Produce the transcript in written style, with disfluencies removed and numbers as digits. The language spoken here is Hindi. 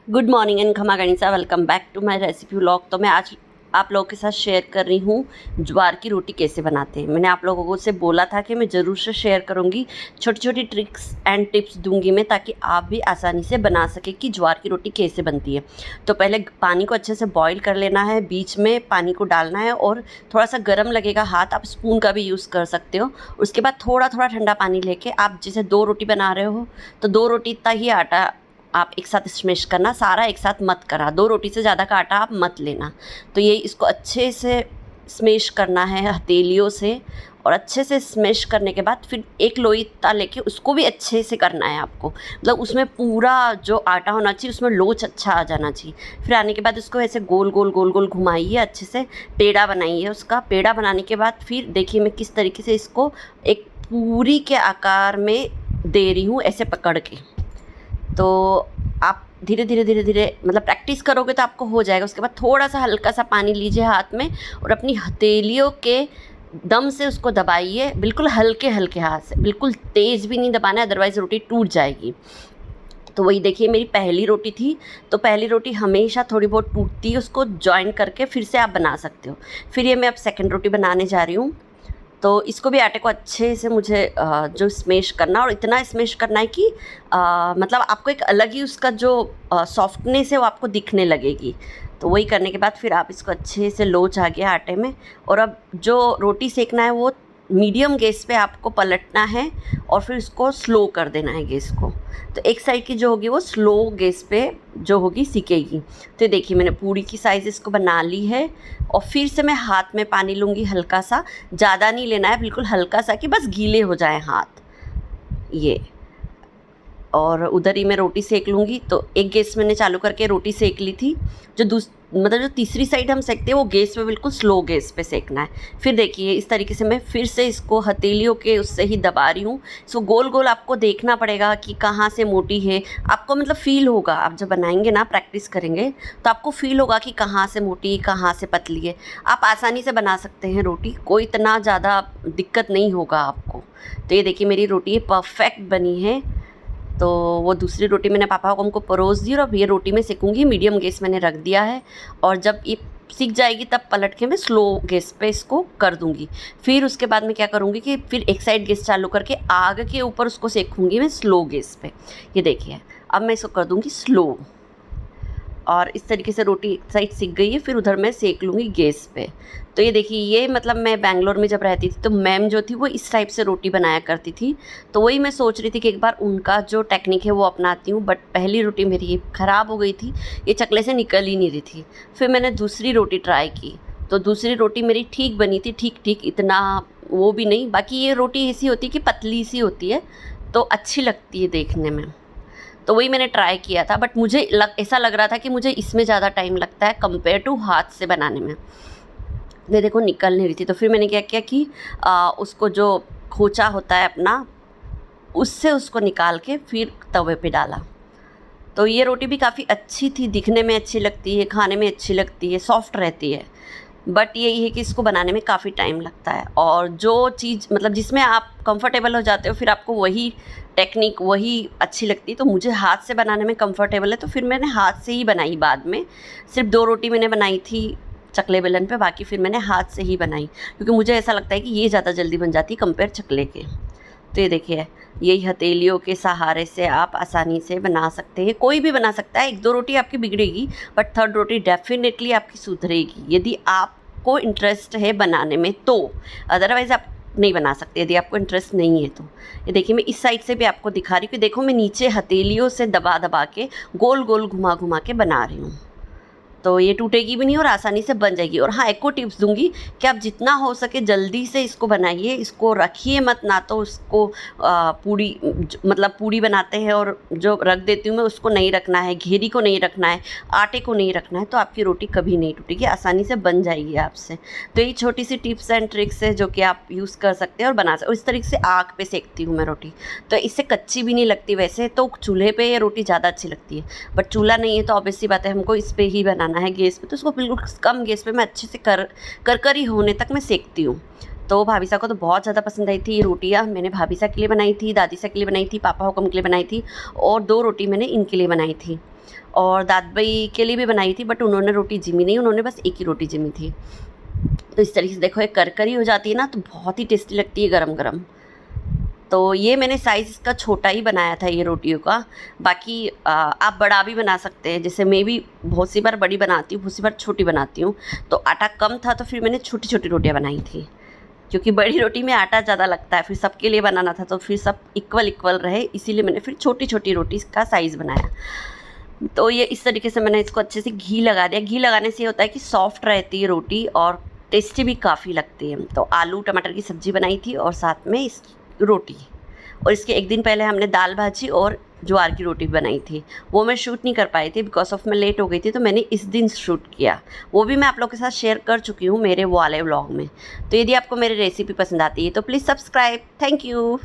गुड मॉर्निंग एंड खमा गणिसा, welcome back to my recipe vlog. तो मैं आज आप लोगों के साथ शेयर कर रही हूँ ज्वार की रोटी कैसे बनाते हैं। मैंने आप लोगों से बोला था कि मैं ज़रूर से शेयर करूँगी, छोटी छोटी ट्रिक्स एंड टिप्स दूंगी मैं, ताकि आप भी आसानी से बना सके कि ज्वार की रोटी कैसे बनती है। तो पहले पानी को अच्छे से बॉईल कर लेना है, बीच में पानी को डालना है और थोड़ा सा गर्म लगेगा हाथ, आप स्पून का भी यूज़ कर सकते हो। उसके बाद थोड़ा थोड़ा ठंडा पानी लेके आप जैसे 2 रोटी बना रहे हो तो 2 रोटी इतना ही आटा आप एक साथ स्मैश करना, सारा एक साथ मत करा, 2 रोटी से ज़्यादा का आटा आप मत लेना। तो ये इसको अच्छे से स्मैश करना है हथेलियों से, और अच्छे से स्मैश करने के बाद फिर एक लोई इतना लेके उसको भी अच्छे से करना है आपको, मतलब उसमें पूरा जो आटा होना चाहिए उसमें लोच अच्छा आ जाना चाहिए। फिर आने के बाद उसको ऐसे गोल गोल गोल गोल घुमाइए, अच्छे से पेड़ा बनाइए। उसका पेड़ा बनाने के बाद फिर देखिए मैं किस तरीके से इसको एक पूरी के आकार में दे रही हूँ, ऐसे पकड़ के। तो आप धीरे धीरे धीरे धीरे मतलब प्रैक्टिस करोगे तो आपको हो जाएगा। उसके बाद थोड़ा सा हल्का सा पानी लीजिए हाथ में और अपनी हथेलियों के दम से उसको दबाइए, बिल्कुल हल्के हल्के हाथ से, बिल्कुल तेज़ भी नहीं दबाना है, अदरवाइज़ रोटी टूट जाएगी। तो वही देखिए मेरी पहली रोटी थी, तो पहली रोटी हमेशा थोड़ी बहुत टूटती है, उसको जॉइन करके फिर से आप बना सकते हो। फिर ये मैं अब सेकंड रोटी बनाने जा रही हूँ। तो इसको भी आटे को अच्छे से मुझे जो स्मैश करना, और इतना स्मैश करना है कि मतलब आपको एक अलग ही उसका जो सॉफ्टनेस है वो आपको दिखने लगेगी। तो वही करने के बाद फिर आप इसको अच्छे से लोच आ गया आटे में, और अब जो रोटी सेकना है वो मीडियम गैस पे आपको पलटना है और फिर उसको स्लो कर देना है गैस को। तो एक साइड की जो होगी वो स्लो गैस पे जो होगी सिकेगी। तो देखिए मैंने पूरी की साइज़ इसको बना ली है, और फिर से मैं हाथ में पानी लूँगी हल्का सा, ज़्यादा नहीं लेना है, बिल्कुल हल्का सा कि बस गीले हो जाए हाथ ये। और उधर ही मैं रोटी सेक लूँगी। तो एक गैस मैंने चालू करके रोटी सेक ली थी, जो मतलब जो तीसरी साइड हम सेकते हैं वो गैस पे बिल्कुल स्लो गैस पे सेकना है। फिर देखिए इस तरीके से मैं फिर से इसको हथेलियों के उससे ही दबा रही हूँ। इसको गोल गोल आपको देखना पड़ेगा कि कहाँ से मोटी है, आपको मतलब फ़ील होगा। आप जब बनाएंगे ना, प्रैक्टिस करेंगे तो आपको फ़ील होगा कि कहाँ से मोटी कहाँ से पतली है। आप आसानी से बना सकते हैं रोटी, कोई इतना ज़्यादा दिक्कत नहीं होगा आपको। तो ये देखिए मेरी रोटी परफेक्ट बनी है। तो वो दूसरी रोटी मैंने पापा को हमको परोस दी, और अब ये रोटी मैं सेकूँगी, मीडियम गैस मैंने रख दिया है। और जब ये सीख जाएगी तब पलट के मैं स्लो गैस पे इसको कर दूँगी। फिर उसके बाद मैं क्या करूँगी कि फिर एक साइड गैस चालू करके आग के ऊपर उसको सेकूँगी मैं स्लो गैस पे। ये देखिए अब मैं इसको कर दूँगी स्लो, और इस तरीके से रोटी एक साइड सिक गई है, फिर उधर मैं सेक लूँगी गैस पे। तो ये देखिए ये मतलब मैं बैंगलोर में जब रहती थी तो मैम जो थी वो इस टाइप से रोटी बनाया करती थी। तो वही मैं सोच रही थी कि एक बार उनका जो टेक्निक है वो अपनाती हूँ, बट पहली रोटी मेरी ख़राब हो गई थी, ये चकले से निकल ही नहीं रही थी। फिर मैंने दूसरी रोटी ट्राई की, तो दूसरी रोटी मेरी ठीक बनी थी, ठीक ठीक, इतना वो भी नहीं। बाकी ये रोटी ऐसी होती है कि पतली सी होती है तो अच्छी लगती है देखने में। तो वही मैंने ट्राई किया था, बट मुझे ऐसा लग रहा था कि मुझे इसमें ज़्यादा टाइम लगता है कंपेयर टू हाथ से बनाने में। ये देखो निकल नहीं रही थी। तो फिर मैंने क्या किया कि उसको जो खोचा होता है अपना, उससे उसको निकाल के फिर तवे पे डाला। तो ये रोटी भी काफ़ी अच्छी थी, दिखने में अच्छी लगती है, खाने में अच्छी लगती है, सॉफ्ट रहती है। बट यही है कि इसको बनाने में काफ़ी टाइम लगता है, और जो चीज़ मतलब जिसमें आप कंफर्टेबल हो जाते हो फिर आपको वही टेक्निक वही अच्छी लगती है। तो मुझे हाथ से बनाने में कंफर्टेबल है, तो फिर मैंने हाथ से ही बनाई। बाद में सिर्फ 2 रोटी मैंने बनाई थी चकले बेलन पे, बाकी फिर मैंने हाथ से ही बनाई, क्योंकि मुझे ऐसा लगता है कि ये ज़्यादा जल्दी बन जाती है कंपेयर चकले के। तो ये देखिए यही हथेलियों के सहारे से आप आसानी से बना सकते हैं, कोई भी बना सकता है। 1-2 रोटी आपकी बिगड़ेगी, बट थर्ड रोटी डेफिनेटली आपकी सुधरेगी यदि आपको इंटरेस्ट है बनाने में तो। अदरवाइज़ आप नहीं बना सकते यदि आपको इंटरेस्ट नहीं है तो। ये देखिए मैं इस साइड से भी आपको दिखा रही हूँ कि देखो मैं नीचे हथेलियों से दबा दबा के गोल गोल घुमा घुमा के बना रही हूँ। तो ये टूटेगी भी नहीं और आसानी से बन जाएगी। और हाँ, एक और टिप्स दूंगी कि आप जितना हो सके जल्दी से इसको बनाइए, इसको रखिए मत, ना तो उसको पूड़ी मतलब पूड़ी बनाते हैं और जो रख देती हूँ मैं उसको नहीं रखना है, घेरी को नहीं रखना है, आटे को नहीं रखना है, तो आपकी रोटी कभी नहीं टूटेगी, आसानी से बन जाएगी आपसे। तो ये छोटी सी टिप्स एंड ट्रिक्स है जो कि आप यूज़ कर सकते हैं और बना सकते। इस तरीके से आग पे सेकती हूँ मैं रोटी, तो इससे कच्ची भी नहीं लगती। वैसे तो चूल्हे पे ये रोटी ज़्यादा अच्छी लगती है, बट चूल्हा नहीं है तो ऑब्वियस सी बात है हमको इस पर ही बनाना है गैस पे। तो इसको बिल्कुल कम गैस पे मैं अच्छे से कर ही होने तक मैं सेकती हूँ। तो भाभी साहब को तो बहुत ज़्यादा पसंद आई थी ये रोटियाँ। मैंने भाभी साहब के लिए बनाई थी, दादी साहब के लिए बनाई थी, पापा हुक्म के लिए बनाई थी और 2 रोटी मैंने इनके लिए बनाई थी और दाद भाई के लिए भी बनाई थी, बट उन्होंने रोटी जिमी नहीं, उन्होंने बस एक ही रोटी जिमी थी। तो इस तरीके से देखो ये करकरी हो जाती है ना, तो बहुत ही टेस्टी लगती है गरम गरम। तो ये मैंने साइज़ इसका छोटा ही बनाया था ये रोटियों का। बाकी आप बड़ा भी बना सकते हैं, जैसे मैं भी बहुत सी बार बड़ी बनाती हूँ, बहुत सी बार छोटी बनाती हूँ। तो आटा कम था तो फिर मैंने छोटी छोटी रोटियाँ बनाई थी, क्योंकि बड़ी रोटी में आटा ज़्यादा लगता है, फिर सबके लिए बनाना था तो फिर सब इक्वल इक्वल रहे, इसीलिए मैंने फिर छोटी छोटी रोटी का साइज़ बनाया। तो ये इस तरीके से मैंने इसको अच्छे से घी लगा दिया। घी लगाने से ये होता है कि सॉफ्ट रहती है रोटी और टेस्टी भी काफ़ी लगती है। तो आलू टमाटर की सब्ज़ी बनाई थी और साथ में इस रोटी, और इसके एक दिन पहले हमने दाल भाजी और ज्वार की रोटी बनाई थी। वो मैं शूट नहीं कर पाई थी बिकॉज ऑफ मैं लेट हो गई थी, तो मैंने इस दिन शूट किया। वो भी मैं आप लोगों के साथ शेयर कर चुकी हूँ मेरे वाले व्लॉग में। तो यदि आपको मेरी रेसिपी पसंद आती है तो प्लीज़ सब्सक्राइब। Thank you.